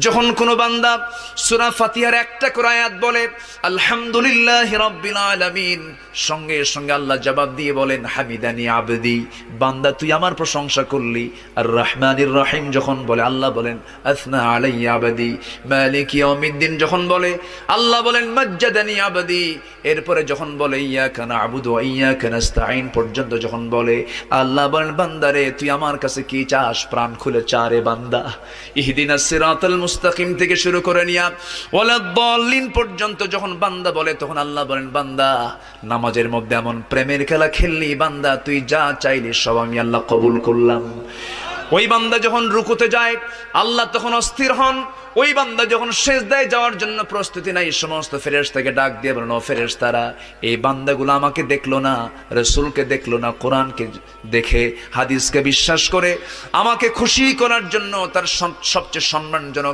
যখন কোনো বান্দা সূরা ফাতিহার একটা করে আয়াত বলে আলহামদুলিল্লাহি রাব্বিল আলামিন, সঙ্গে সঙ্গে আল্লাহ জবাব দিয়ে বলেন হামিদানি আবদি, বান্দা তুই আমার প্রশংসা করলি। আর রহমানির রহিম যখন বলে আল্লাহ বলেন আসনা আলাইয়া আবদি। মালিক ইয়াউমিদ্দিন যখন বলে আল্লাহ বলেন মাজ্জাদানি আবদি। এরপরে যখন বলে ইয়াকা না'বুদু ওয়া ইয়াকা নাস্তাঈন পর্যন্ত যখন বলে আল্লাহ বলেন বান্দারে তুই আমার কাছে কি চাস, প্রাণ খুলে চা রে বান্দা। ইহদিনাস সিরাতাল মুস্তাকিম থেকে শুরু করে নিয়া ওয়ালাদ-দাল্লিন পর্যন্ত যখন বান্দা বলে তখন আল্লাহ বলেন বান্দা নামাজের মধ্যে এমন প্রেমের খেলা খেললি বান্দা, তুই যা চাইলি সব আমি আল্লাহ কবুল করলাম। ওই বান্দা যখন রুকুতে যায় আল্লাহ তখন অস্থির হন। ওই বান্দা যখন সিজদায় যাওয়ার জন্য প্রস্তুতি নাই, সমস্ত ফেরেশতাকে ডাক দিয়ে বলেন ও ফেরেশতারা, এই বান্দাগুলো আমাকে দেখলো না, রাসূলকে দেখলো না, কোরআনকে দেখে হাদিসকে বিশ্বাস করে আমাকে খুশি করার জন্য তার সবচেয়ে সম্মানজনক